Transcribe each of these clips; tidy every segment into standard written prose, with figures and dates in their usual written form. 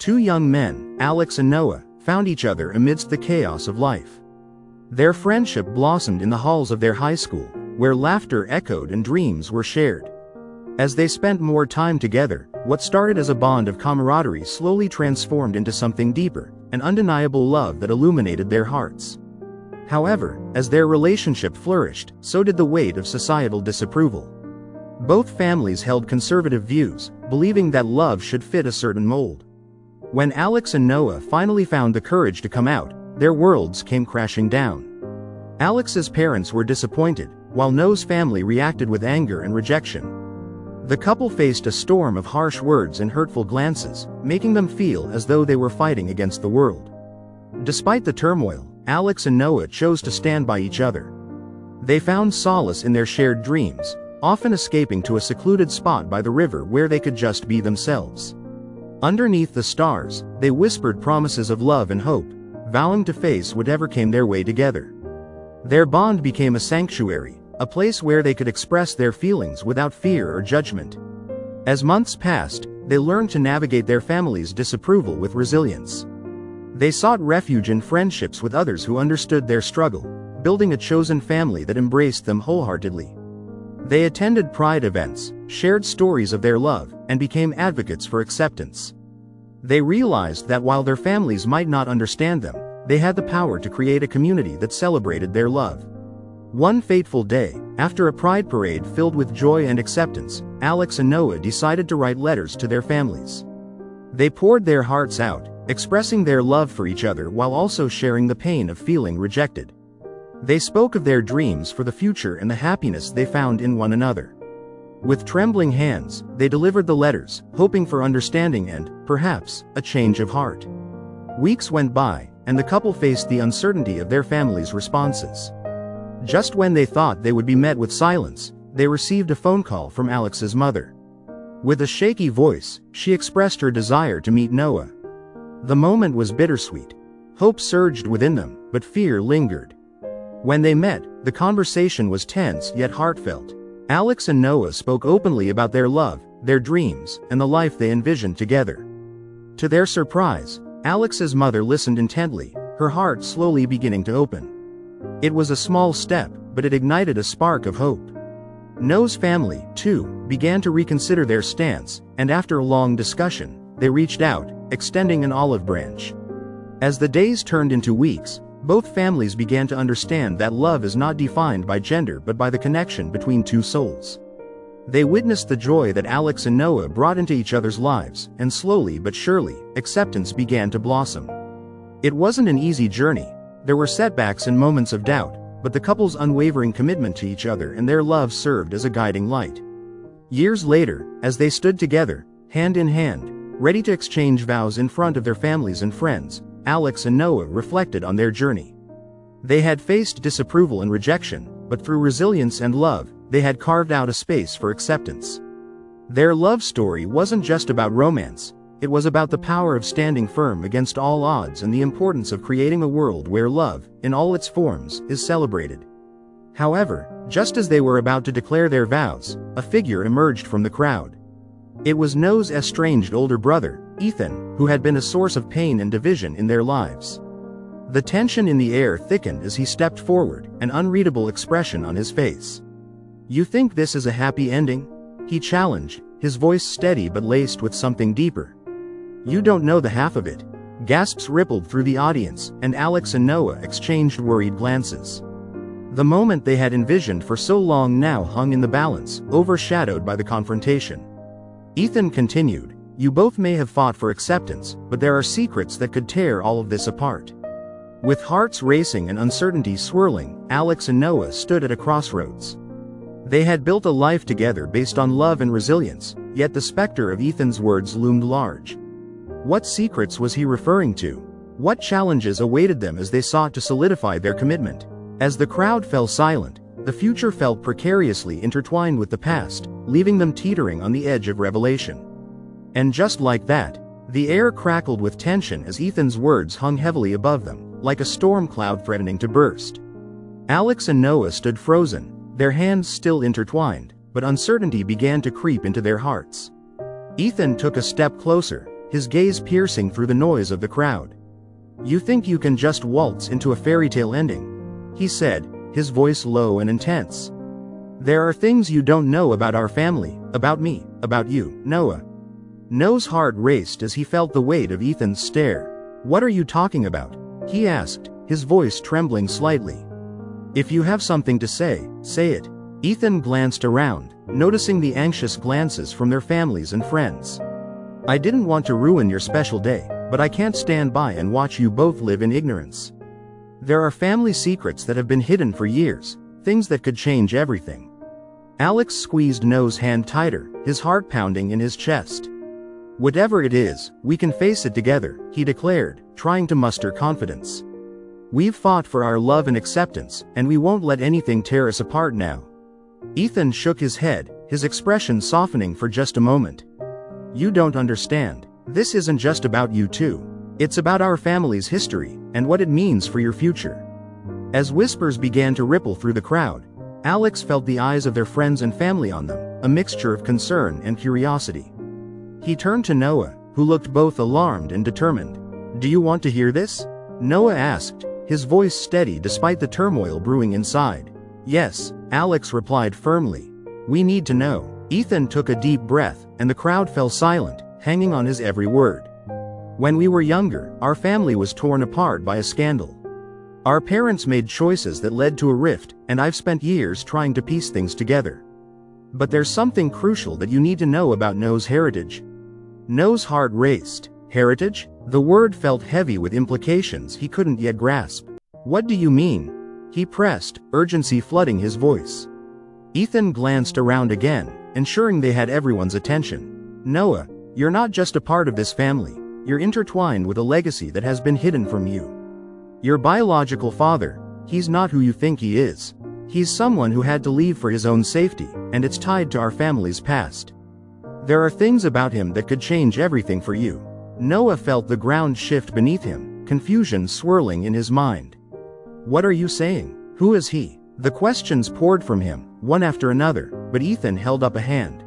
Two young men, Alex and Noah, found each other amidst the chaos of life. Their friendship blossomed in the halls of their high school, where laughter echoed and dreams were shared. As they spent more time together, what started as a bond of camaraderie slowly transformed into something deeper, an undeniable love that illuminated their hearts. However, as their relationship flourished, so did the weight of societal disapproval. Both families held conservative views, believing that love should fit a certain mold. When Alex and Noah finally found the courage to come out, their worlds came crashing down. Alex's parents were disappointed, while Noah's family reacted with anger and rejection. The couple faced a storm of harsh words and hurtful glances, making them feel as though they were fighting against the world. Despite the turmoil, Alex and Noah chose to stand by each other. They found solace in their shared dreams, often escaping to a secluded spot by the river where they could just be themselves. Underneath the stars, they whispered promises of love and hope, vowing to face whatever came their way together. Their bond became a sanctuary, a place where they could express their feelings without fear or judgment. As months passed, they learned to navigate their family's disapproval with resilience. They sought refuge in friendships with others who understood their struggle, building a chosen family that embraced them wholeheartedly. They attended pride events, shared stories of their love, and became advocates for acceptance. They realized that while their families might not understand them, they had the power to create a community that celebrated their love. One fateful day, after a pride parade filled with joy and acceptance, Alex and Noah decided to write letters to their families. They poured their hearts out, expressing their love for each other while also sharing the pain of feeling rejected. They spoke of their dreams for the future and the happiness they found in one another. With trembling hands, they delivered the letters, hoping for understanding and, perhaps, a change of heart. Weeks went by, and the couple faced the uncertainty of their family's responses. Just when they thought they would be met with silence, they received a phone call from Alex's mother. With a shaky voice, she expressed her desire to meet Noah. The moment was bittersweet. Hope surged within them, but fear lingered. When they met, the conversation was tense yet heartfelt. Alex and Noah spoke openly about their love, their dreams, and the life they envisioned together. To their surprise, Alex's mother listened intently, her heart slowly beginning to open. It was a small step, but it ignited a spark of hope. Noah's family, too, began to reconsider their stance, and after a long discussion, they reached out, extending an olive branch. As the days turned into weeks, both families began to understand that love is not defined by gender but by the connection between two souls. They witnessed the joy that Alex and Noah brought into each other's lives, and slowly but surely, acceptance began to blossom. It wasn't an easy journey. There were setbacks and moments of doubt, but the couple's unwavering commitment to each other and their love served as a guiding light. Years later, as they stood together, hand in hand, ready to exchange vows in front of their families and friends, Alex and Noah reflected on their journey. They had faced disapproval and rejection, but through resilience and love, they had carved out a space for acceptance. Their love story wasn't just about romance, it was about the power of standing firm against all odds and the importance of creating a world where love, in all its forms, is celebrated. However, just as they were about to declare their vows, a figure emerged from the crowd. It was Noah's estranged older brother, Ethan, who had been a source of pain and division in their lives. The tension in the air thickened as he stepped forward, an unreadable expression on his face. "You think this is a happy ending?" he challenged, his voice steady but laced with something deeper. "You don't know the half of it." Gasps rippled through the audience, and Alex and Noah exchanged worried glances. The moment they had envisioned for so long now hung in the balance, overshadowed by the confrontation. Ethan continued, "You both may have fought for acceptance, but there are secrets that could tear all of this apart." With hearts racing and uncertainty swirling, Alex and Noah stood at a crossroads. They had built a life together based on love and resilience, yet the specter of Ethan's words loomed large. What secrets was he referring to? What challenges awaited them as they sought to solidify their commitment? As the crowd fell silent, the future felt precariously intertwined with the past, leaving them teetering on the edge of revelation. And just like that, the air crackled with tension as Ethan's words hung heavily above them, like a storm cloud threatening to burst. Alex and Noah stood frozen, their hands still intertwined, but uncertainty began to creep into their hearts. Ethan took a step closer, his gaze piercing through the noise of the crowd. "You think you can just waltz into a fairy tale ending?" he said, his voice low and intense. "There are things you don't know about our family, about me, about you, Noah." Noah's heart raced as he felt the weight of Ethan's stare. "What are you talking about?" he asked, his voice trembling slightly. "If you have something to say, say it." Ethan glanced around, noticing the anxious glances from their families and friends. "I didn't want to ruin your special day, but I can't stand by and watch you both live in ignorance. There are family secrets that have been hidden for years, things that could change everything." Alex squeezed Noah's hand tighter, his heart pounding in his chest. "Whatever it is, we can face it together," he declared, trying to muster confidence. "We've fought for our love and acceptance, and we won't let anything tear us apart now." Ethan shook his head, his expression softening for just a moment. "You don't understand. This isn't just about you two. It's about our family's history, and what it means for your future." As whispers began to ripple through the crowd, Alex felt the eyes of their friends and family on them, a mixture of concern and curiosity. He turned to Noah, who looked both alarmed and determined. "Do you want to hear this?" Noah asked, his voice steady despite the turmoil brewing inside. "Yes," Alex replied firmly. "We need to know." Ethan took a deep breath, and the crowd fell silent, hanging on his every word. "When we were younger, our family was torn apart by a scandal. Our parents made choices that led to a rift, and I've spent years trying to piece things together. But there's something crucial that you need to know about Noah's heritage." Noah's heart raced. Heritage? The word felt heavy with implications he couldn't yet grasp. "What do you mean?" he pressed, urgency flooding his voice. Ethan glanced around again, ensuring they had everyone's attention. "Noah, you're not just a part of this family, you're intertwined with a legacy that has been hidden from you. Your biological father, he's not who you think he is. He's someone who had to leave for his own safety, and it's tied to our family's past. There are things about him that could change everything for you." Noah felt the ground shift beneath him, confusion swirling in his mind. "What are you saying? Who is he?" The questions poured from him, one after another, but Ethan held up a hand.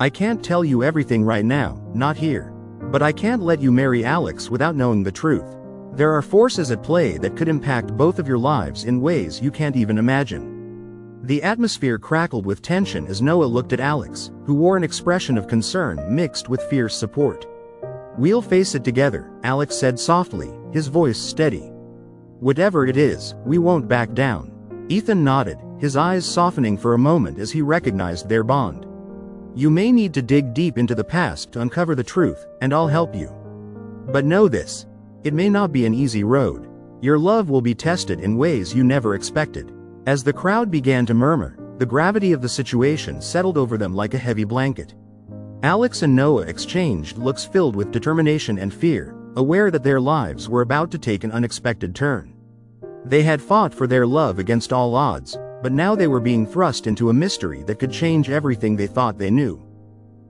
"I can't tell you everything right now, not here. But I can't let you marry Alex without knowing the truth. There are forces at play that could impact both of your lives in ways you can't even imagine." The atmosphere crackled with tension as Noah looked at Alex, who wore an expression of concern mixed with fierce support. "We'll face it together," Alex said softly, his voice steady. "Whatever it is, we won't back down." Ethan nodded, his eyes softening for a moment as he recognized their bond. "You may need to dig deep into the past to uncover the truth, and I'll help you. But know this. It may not be an easy road. Your love will be tested in ways you never expected." As the crowd began to murmur, the gravity of the situation settled over them like a heavy blanket. Alex and Noah exchanged looks filled with determination and fear, aware that their lives were about to take an unexpected turn. They had fought for their love against all odds, but now they were being thrust into a mystery that could change everything they thought they knew.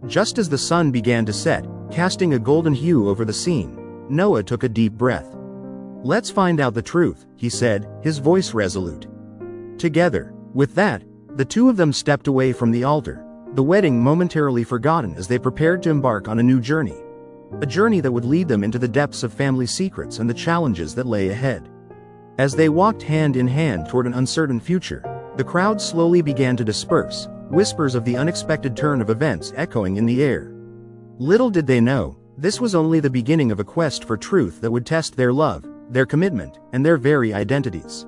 Just as the sun began to set, casting a golden hue over the scene, Noah took a deep breath. "Let's find out the truth," he said, his voice resolute. Together. With that, the two of them stepped away from the altar, the wedding momentarily forgotten as they prepared to embark on a new journey. A journey that would lead them into the depths of family secrets and the challenges that lay ahead. As they walked hand in hand toward an uncertain future, the crowd slowly began to disperse, whispers of the unexpected turn of events echoing in the air. Little did they know, this was only the beginning of a quest for truth that would test their love, their commitment, and their very identities.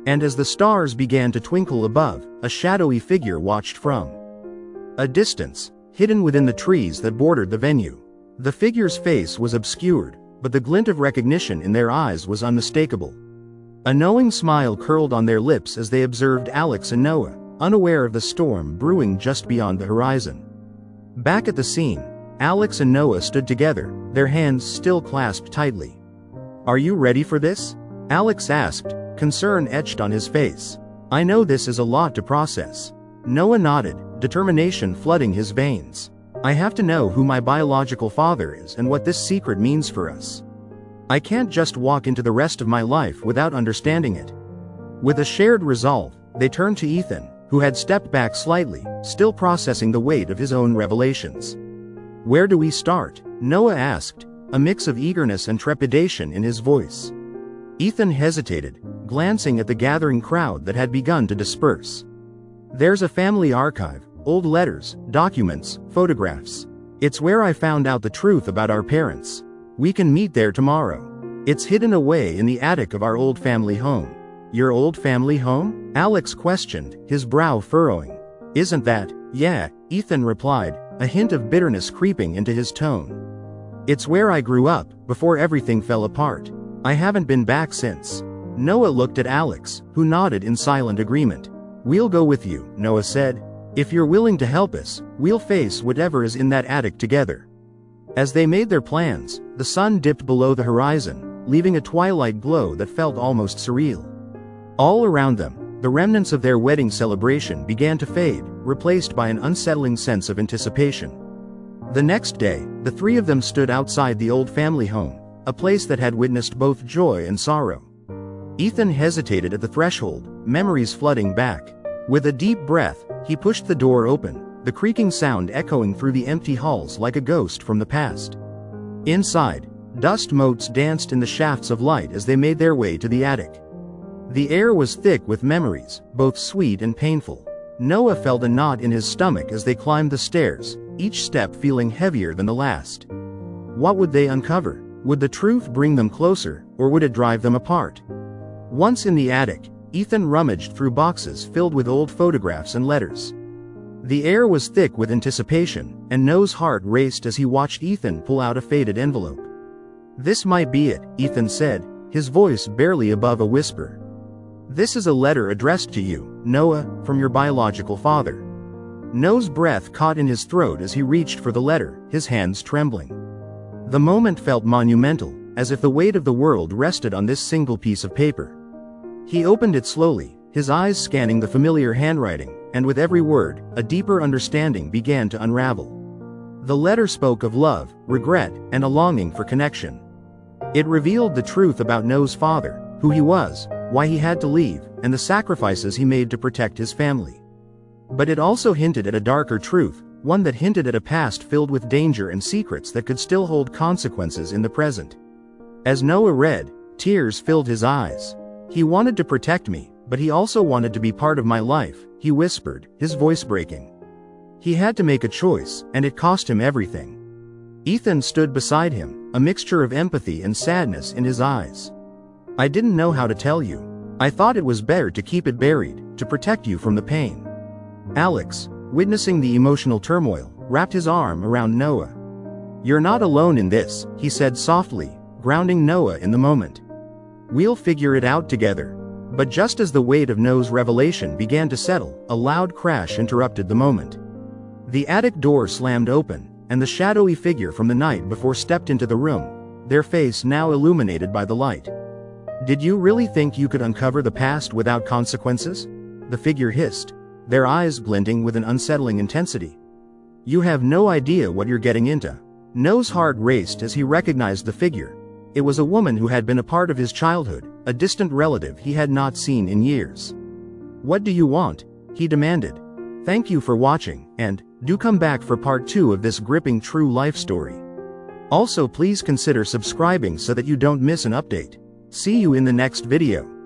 And as the stars began to twinkle above, a shadowy figure watched from a distance, hidden within the trees that bordered the venue. The figure's face was obscured, but the glint of recognition in their eyes was unmistakable. A knowing smile curled on their lips as they observed Alex and Noah, unaware of the storm brewing just beyond the horizon. Back at the scene, Alex and Noah stood together, their hands still clasped tightly. "Are you ready for this?" Alex asked, concern etched on his face. "I know this is a lot to process." Noah nodded, determination flooding his veins. "I have to know who my biological father is and what this secret means for us. I can't just walk into the rest of my life without understanding it." With a shared resolve, they turned to Ethan, who had stepped back slightly, still processing the weight of his own revelations. Where do we start? Noah asked, a mix of eagerness and trepidation in his voice. Ethan hesitated, glancing at the gathering crowd that had begun to disperse. There's a family archive, old letters, documents, photographs. It's where I found out the truth about our parents. We can meet there tomorrow. It's hidden away in the attic of our old family home. Your old family home? Alex questioned, his brow furrowing. Isn't that? Yeah, Ethan replied, a hint of bitterness creeping into his tone. It's where I grew up, before everything fell apart. I haven't been back since. Noah looked at Alex, who nodded in silent agreement. We'll go with you, Noah said. If you're willing to help us, we'll face whatever is in that attic together. As they made their plans, the sun dipped below the horizon, leaving a twilight glow that felt almost surreal. All around them, the remnants of their wedding celebration began to fade, replaced by an unsettling sense of anticipation. The next day, the three of them stood outside the old family home, a place that had witnessed both joy and sorrow. Ethan hesitated at the threshold, memories flooding back. With a deep breath, he pushed the door open, the creaking sound echoing through the empty halls like a ghost from the past. Inside, dust motes danced in the shafts of light as they made their way to the attic. The air was thick with memories, both sweet and painful. Noah felt a knot in his stomach as they climbed the stairs, each step feeling heavier than the last. What would they uncover? Would the truth bring them closer, or would it drive them apart? Once in the attic, Ethan rummaged through boxes filled with old photographs and letters. The air was thick with anticipation, and Noah's heart raced as he watched Ethan pull out a faded envelope. This might be it, Ethan said, his voice barely above a whisper. This is a letter addressed to you, Noah, from your biological father. Noah's breath caught in his throat as he reached for the letter, his hands trembling. The moment felt monumental, as if the weight of the world rested on this single piece of paper. He opened it slowly, his eyes scanning the familiar handwriting, and with every word, a deeper understanding began to unravel. The letter spoke of love, regret, and a longing for connection. It revealed the truth about Noah's father, who he was, why he had to leave, and the sacrifices he made to protect his family. But it also hinted at a darker truth, one that hinted at a past filled with danger and secrets that could still hold consequences in the present. As Noah read, tears filled his eyes. He wanted to protect me, but he also wanted to be part of my life, he whispered, his voice breaking. He had to make a choice, and it cost him everything. Ethan stood beside him, a mixture of empathy and sadness in his eyes. I didn't know how to tell you. I thought it was better to keep it buried, to protect you from the pain. Alex, witnessing the emotional turmoil, wrapped his arm around Noah. You're not alone in this, he said softly, grounding Noah in the moment. We'll figure it out together. But just as the weight of Noah's revelation began to settle, a loud crash interrupted the moment. The attic door slammed open, and the shadowy figure from the night before stepped into the room, their face now illuminated by the light. Did you really think you could uncover the past without consequences? The figure hissed, their eyes glinting with an unsettling intensity. You have no idea what you're getting into. Noah's heart raced as he recognized the figure. It was a woman who had been a part of his childhood, a distant relative he had not seen in years. What do you want? He demanded. Thank you for watching, and do come back for part 2 of this gripping true life story. Also, please consider subscribing so that you don't miss an update. See you in the next video.